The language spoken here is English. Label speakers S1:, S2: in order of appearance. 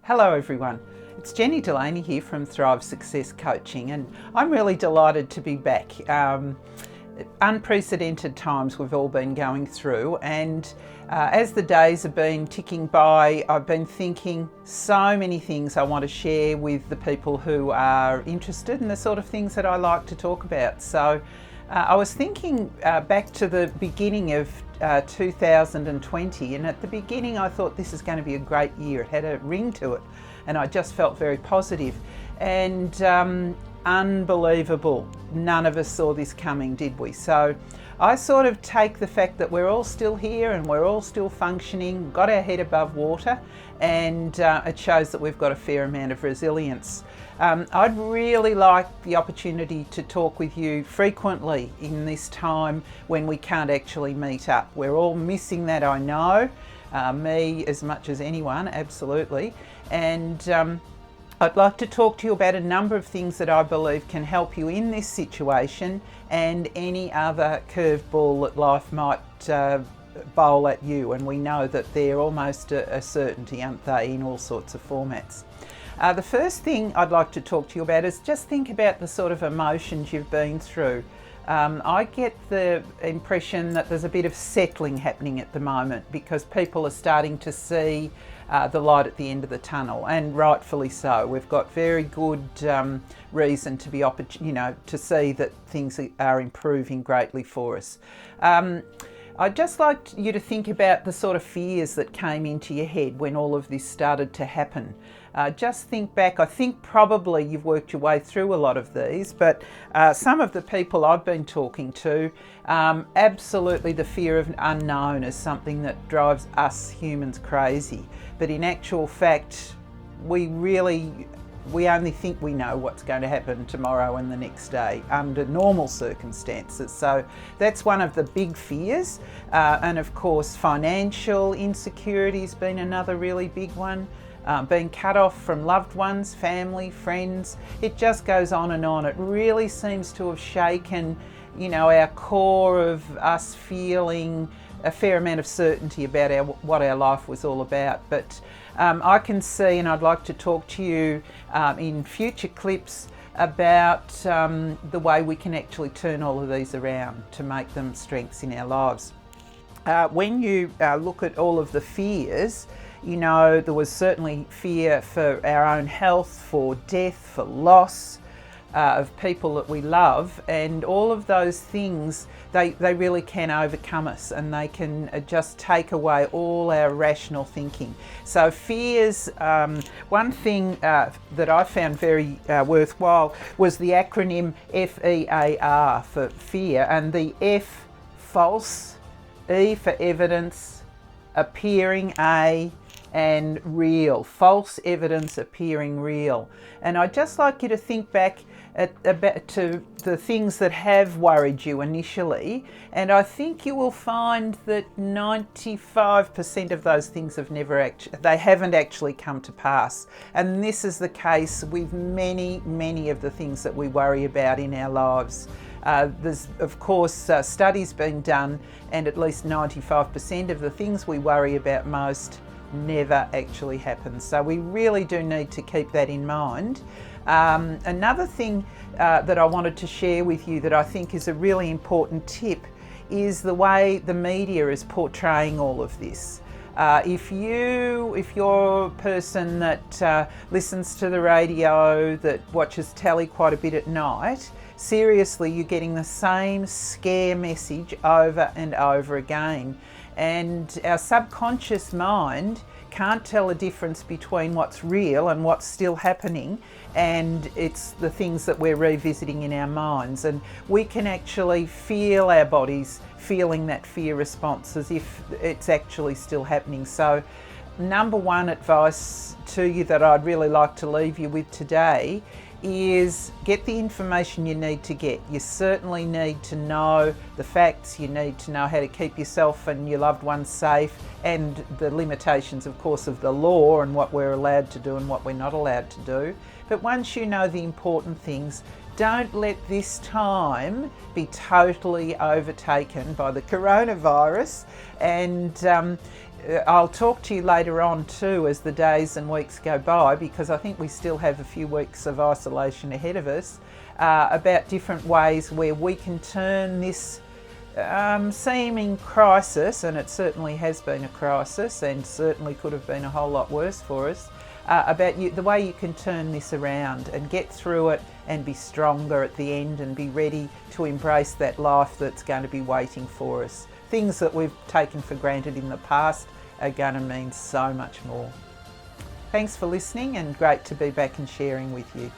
S1: Hello everyone, it's Jenny Delaney here from Thrive Success Coaching, and I'm really delighted to be back. Unprecedented times we've all been going through, and as the days have been ticking by, I've been thinking so many things I want to share with the people who are interested in the sort of things that I like to talk about. So I was thinking back to the beginning of 2020, and at the beginning I thought this is going to be a great year. It had a ring to it and I just felt very positive, and unbelievable, none of us saw this coming, did we? So I sort of take the fact that we're all still here and we're all still functioning, got our head above water, and it shows that we've got a fair amount of resilience. I'd really like the opportunity to talk with you frequently in this time when we can't actually meet up. We're all missing that, I know, me as much as anyone, absolutely. And I'd like to talk to you about a number of things that I believe can help you in this situation and any other curveball that life might bowl at you, and we know that they're almost a certainty, aren't they, in all sorts of formats. The first thing I'd like to talk to you about is just think about the sort of emotions you've been through. I get the impression that there's a bit of settling happening at the moment because people are starting to see the light at the end of the tunnel, and rightfully so. We've got very good reason to be, to see that things are improving greatly for us. I'd just like you to think about the sort of fears that came into your head when all of this started to happen. Just think back. I think probably you've worked your way through a lot of these, but some of the people I've been talking to, absolutely the fear of unknown is something that drives us humans crazy. But in actual fact, we only think we know what's going to happen tomorrow and the next day under normal circumstances. So that's one of the big fears. And of course, financial insecurity has been another really big one. Being cut off from loved ones, family, friends, it just goes on and on. It really seems to have shaken, our core of us feeling a fair amount of certainty about what our life was all about. But I can see, and I'd like to talk to you in future clips about the way we can actually turn all of these around to make them strengths in our lives. When you look at all of the fears, there was certainly fear for our own health, for death, for loss of people that we love, and all of those things, they really can overcome us, and they can just take away all our rational thinking. So fears, one thing that I found very worthwhile was the acronym F.E.A.R for fear, and the F, false, E for evidence, appearing, A, and real. False evidence appearing real. And I'd just like you to think back to the things that have worried you initially, and I think you will find that 95% of those things haven't actually come to pass. And this is the case with many of the things that we worry about in our lives. There's of course studies being done, and at least 95% of the things we worry about most never actually happens. So we really do need to keep that in mind. Another thing that I wanted to share with you that I think is a really important tip is the way the media is portraying all of this. If you're a person that listens to the radio, that watches telly quite a bit at night, seriously, you're getting the same scare message over and over again. And our subconscious mind can't tell the difference between what's real and what's still happening, and it's the things that we're revisiting in our minds. And we can actually feel our bodies feeling that fear response as if it's actually still happening. So number one advice to you that I'd really like to leave you with today is get the information you need to get. You certainly need to know the facts, you need to know how to keep yourself and your loved ones safe, and the limitations, of course, of the law and what we're allowed to do and what we're not allowed to do. But once you know the important things, don't let this time be totally overtaken by the coronavirus, and I'll talk to you later on too as the days and weeks go by, because I think we still have a few weeks of isolation ahead of us, about different ways where we can turn this seeming crisis, and it certainly has been a crisis and certainly could have been a whole lot worse for us, the way you can turn this around and get through it and be stronger at the end and be ready to embrace that life that's going to be waiting for us. Things that we've taken for granted in the past are going to mean so much more. Thanks for listening, and great to be back and sharing with you.